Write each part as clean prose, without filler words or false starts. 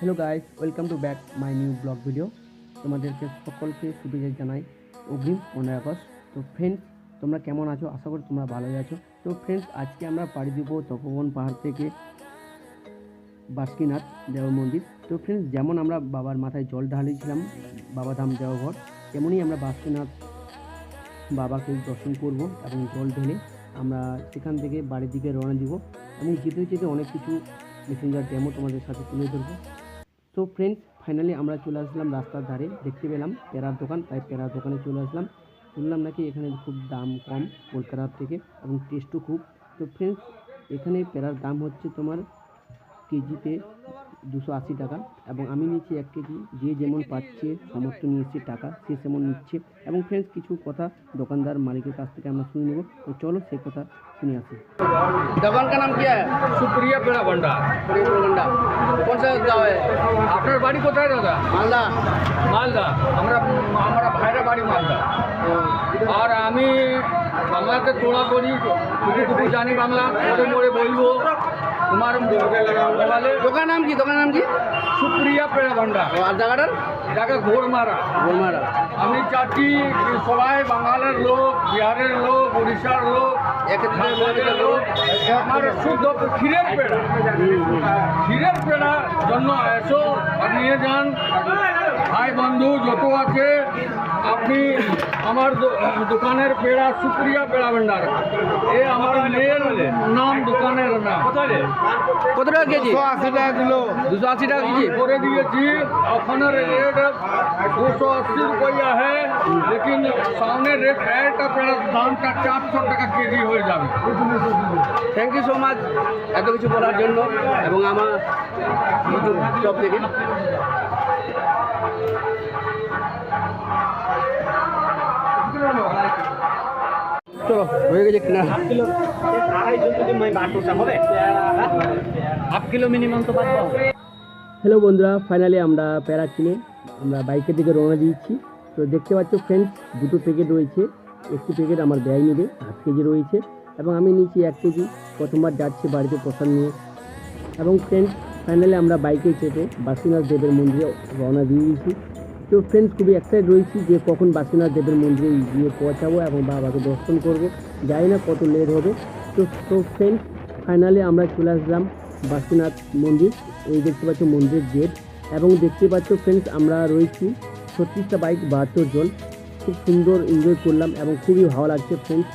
Hello guys, welcome to back my new blog video. তোমাদেরকে সকলকে শুভেচ্ছা জানাই অগ্রিম 15 আগস্ট। তো ফ্রেন্ডস, তোমরা কেমন আছো? আশা করি তোমরা ভালোই আছো। তো ফ্রেন্ডস, আজকে আমরা পাড়ি দিব তপোবন পাহাড় থেকে বাসুকীনাথ দেব মন্দির। তো ফ্রেন্ডস, যেমন আমরা বাবার মাথায় জল ঢালিয়েছিলাম বাবাধাম দেওঘর, তেমনই আমরা বাসুকীনাথ বাবাকে দর্শন করব এবং জল ঢেলে আমরা সেখান থেকে বাড়ির দিকে রওনা দিব এবং যেতে যেতে অনেক কিছু মেসেঞ্জার ডেমো তোমাদের সাথে তুলে ধরবো। তো ফ্রেন্ডস, ফাইনালি আমরা চলে আসলাম রাস্তার ধারে, দেখতে পেলাম পেয়ারার দোকান, তাই পেয়ারার দোকানে চলে আসলাম। শুনলাম নাকি এখানে খুব দাম কম কলকাতার থেকে এবং টেস্টও খুব। তো ফ্রেন্ডস, এখানে পেয়ারার দাম হচ্ছে তোমার কেজিতে 280 টাকা এবং আমি নিচ্ছি 1 কেজি। যে যেমন পাচ্ছে সমর্থ নিয়েছে টাকা, সে তেমন নিচ্ছে। এবং ফ্রেন্ডস, কিছু কথা দোকানদার মালিকের কাছ থেকে আমরা শুনে নেব। তো চলো সেই কথা শুনে আসি। दुकान का नाम क्या है? सुप्रिया पेड़ा भंडार। प्रियगंडा। कौन सा गाँव है? আপনার বাড়ি কোথায় দাদা? मालदा। মালদা। আমরা ভাইরা বাড়ি মালদা। আর আমি বাংলাতে তোলা করি, টুকু জানি বাংলা, মোড়ে মোড়ে বলবো। তোমার মোবাইলে দোকান নাম কি? দোকান নাম কি? সুপ্রিয়া পেড়া ভান্ডার। আর জায়গাটার? জায়গা ঘোরমারা। গোলমারা। আমি চাচ্ছি সবাই বাঙালের লোক, বিহারের লোক, উড়িষ্যার লোক, একত্রে লোক আমার শুদ্ধ ক্ষীরের পেড়া, ক্ষীরের পেড়া জন্য এসো আর নিয়ে যান। ভাই বন্ধু যত আছে, আপনি আমার দোকানের পেড়া সুপ্রিয়া পেড়া ভান্ডার, এ আমার মেয়ের নাম, দোকানের নাম। কত টাকা কেজি? 280 টাকা কিলো। 280 টাকা কেজি করে দিয়েছি। ওখানে রেট 280 रुपया है, लेकिन सामने रेट है का पेड़ा दाम का 400 টাকা কেজি হয়ে যাবে। থ্যাংক ইউ সো মাচ এত কিছু বলার জন্য এবং আমার ইউটিউব শপ থেকে। চলো, হয়ে গেছে কিনা। হাফ কিলো মিনিমাম তো পাবো। হ্যালো বন্ধুরা, ফাইনালি আমরা প্যারা কিনে আমরা বাইকের দিকে রওনা দিয়েছি। তো দেখতে পাচ্ছ ফ্রেন্ডস, দুটো প্যাকেট রয়েছে। একটি প্যাকেট আমার ব্যয় নেবে, 1/2 কেজি রয়েছে এবং আমি নিচ্ছি 1 কেজি। প্রথমবার যাচ্ছি বাড়িতে প্রসাদ নিয়ে। এবং ফ্রেন্ডস, ফাইনালি আমরা বাইকে চেপে বাসুকীনাথ দেবের মন্দিরে রওনা দিয়ে দিয়েছি। তো ফ্রেন্ডস, খুবই এক্সাইটেড রয়েছি যে কখন বাসুকীনাথ দেবের মন্দিরে গিয়ে পৌঁছাবো এবং বাবাকে দর্শন করবো। জানি না কত লেট হবে। তো ফ্রেন্ডস, ফাইনালি আমরা চলে আসলাম বাসুকীনাথ মন্দির। এই দেখতে পাচ্ছ মন্দিরের গেট এবং দেখতে পাচ্ছ ফ্রেন্ডস, আমরা রয়েছি 36টা বাইক, 72 জন। খুব সুন্দর এনজয় করলাম এবং খুবই ভালো লাগছে ফ্রেন্ডস।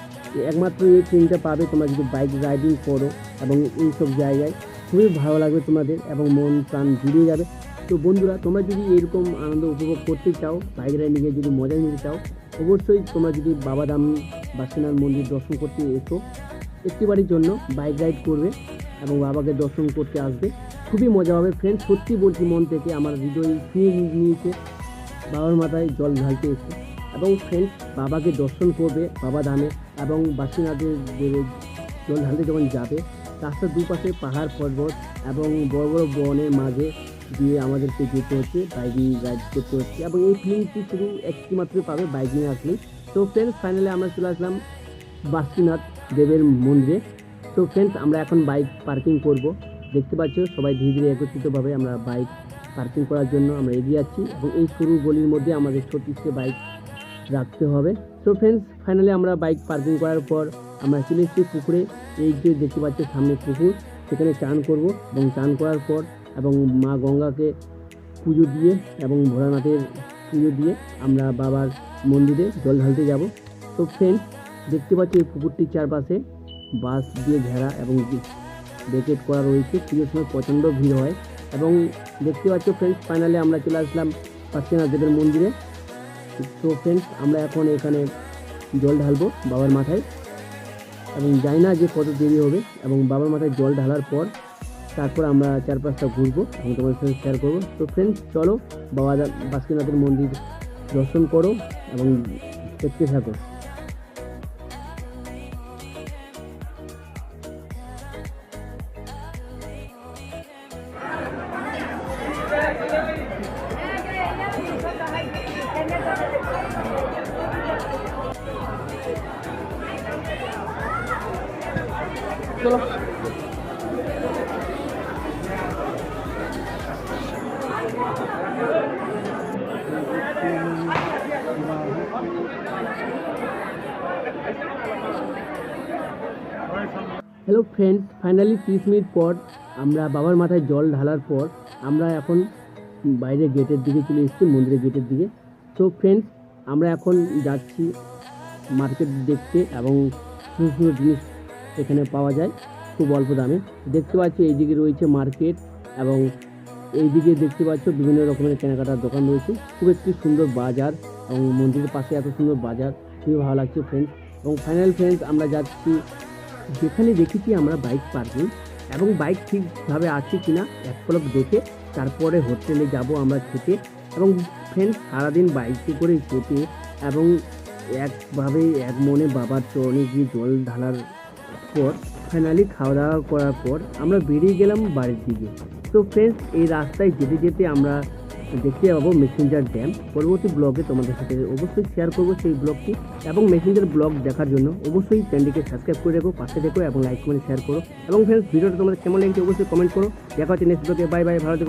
একমাত্র এই ট্রেনটা পাবে তোমরা যদি বাইক রাইডিং করো এবং এইসব জায়গায়, খুবই ভালো লাগবে তোমাদের এবং মন প্রাণ জুড়িয়ে যাবে। তো বন্ধুরা, তোমরা যদি এরকম আনন্দ উপভোগ করতে চাও, বাইক রাইডিংয়ে যদি মজা নিতে চাও, অবশ্যই তোমরা যদি বাবাধাম বাসুকীনাথ মন্দির দর্শন করতে এসো, একটিবারের জন্য বাইক রাইড করবে এবং বাবাকে দর্শন করতে আসবে, খুবই মজা হবে ফ্রেন্ডস। সত্যি বলছি, মন থেকে আমার হৃদয় ছুঁয়ে নিয়েছে বাবার মাথায় জল ঢালতে এসে। এবং ফ্রেন্ডস, বাবাকে দর্শন করবে বাবাধামে এবং বাসুকীনাথের দেবের জল ঢালতে যখন যাবে, রাস্তার দুপাশে পাহাড় পর্বত এবং বড় বড় বনের মাঝে দিয়ে আমাদেরকে যেতে হচ্ছে, বাইকিং রাইড করতে হচ্ছে এবং এই ফিলিংটি শুধু একটি মাত্র পাবে বাইকিং আসলে। তো ফ্রেন্ডস, ফাইনালি আমরা চলে আসলাম বাসুকীনাথ দেবের মন্দিরে। তো ফ্রেন্ডস, আমরা এখন বাইক পার্কিং করব। দেখতে পাচ্ছ সবাই ধীরে ধীরে একত্রিতভাবে আমরা বাইক পার্কিং করার জন্য আমরা এগিয়ে যাচ্ছি এবং এই সরু গলির মধ্যে আমাদের 36টা বাইক রাখতে হবে। তো ফ্রেন্ডস, ফাইনালি আমরা বাইক পার্কিং করার পর আমরা চলে এসেছি পুকুরে। এই যে দেখতে পাচ্ছ সামনে পুকুর, সেখানে চান করব এবং চান করার পর এবং মা গঙ্গাকে পুজো দিয়ে এবং ভোলানাথের পুজো দিয়ে আমরা বাবার মন্দিরে জল ঢালতে যাব। তো ফ্রেন্ডস, দেখতে পাচ্ছ এই পুকুরটির চারপাশে বাঁশ দিয়ে ঘেরা এবং ব্যারিকেড করা রয়েছে। পুজোর সময় প্রচণ্ড ভিড় হয় এবং দেখতে পাচ্ছ ফ্রেন্ডস, ফাইনালি আমরা চলে আসলাম বাসুকীনাথ দেবের মন্দিরে। তো ফ্রেন্ডস, আমরা এখন এখানে জল ঢালবো বাবার মাথায় এবং জানি না যে কত দেরি হবে এবং বাবার মাথায় জল ঢালার পর তারপর আমরা চারপাশটা ঘুরবো এবং তোমাদের সাথে শেয়ার করবো। তো ফ্রেন্ডস, চলো বাবা বাসুকীনাথের মন্দির দর্শন করো এবং দেখতে থাকো। চলো। হ্যালো ফ্রেন্ডস, ফাইনালি 30 মিনিট পর আমরা বাবার মাথায় জল ঢালার পর আমরা এখন বাইরে গেটের দিকে চলে এসেছি, মন্দিরের গেটের দিকে। তো ফ্রেন্ডস, আমরা এখন যাচ্ছি মার্কেট দেখতে এবং সুন্দর সুন্দর জিনিস এখানে পাওয়া যায় খুব অল্প দামে। দেখতে পাচ্ছ এইদিকে রয়েছে মার্কেট এবং এইদিকে দেখতে পাচ্ছ বিভিন্ন রকমের কেনাকাটার দোকান রয়েছে। খুব একটি সুন্দর বাজার এবং মন্দিরের পাশে এত সুন্দর বাজার, খুবই ভালো লাগছে ফ্রেন্ডস। এবং ফাইনাল ফ্রেন্ডস, আমরা যাচ্ছি যেখানে দেখেছি আমরা বাইক পার্কিং এবং বাইক ঠিকভাবে আছে কিনা এক পলক দেখে তারপরে হোটেলে যাব আমরা খেতে। এবং ফ্রেন্ডস, সারাদিন বাইকে করে হেঁটে এবং একভাবে এক মনে বাবার চরণে গিয়ে জল ঢালার পর ফাইনালি খাওয়া দাওয়া করার পর আমরা বেরিয়ে গেলাম বাড়ির দিকে। তো ফ্রেন্ডস, এই রাস্তায় যেতে যেতে আমরা দেখতে পাবো মেসেঞ্জার ড্যাম। পরবর্তী ব্লগে তোমাদের সাথে অবশ্যই শেয়ার করবো সেই ব্লগটি। এবং মেসেঞ্জার ব্লগ দেখার জন্য অবশ্যই চ্যানেলটিকে সাবস্ক্রাইব করে রেখো, পাশে দেখো এবং লাইক কমেন্ট শেয়ার করো। এবং ফ্রেন্ডস, ভিডিওটা তোমাদের কেমন লেগেছে অবশ্যই কমেন্ট করো। দেখা হচ্ছে নেক্সট ব্লগে। বাই বাই, ভালো থেকো।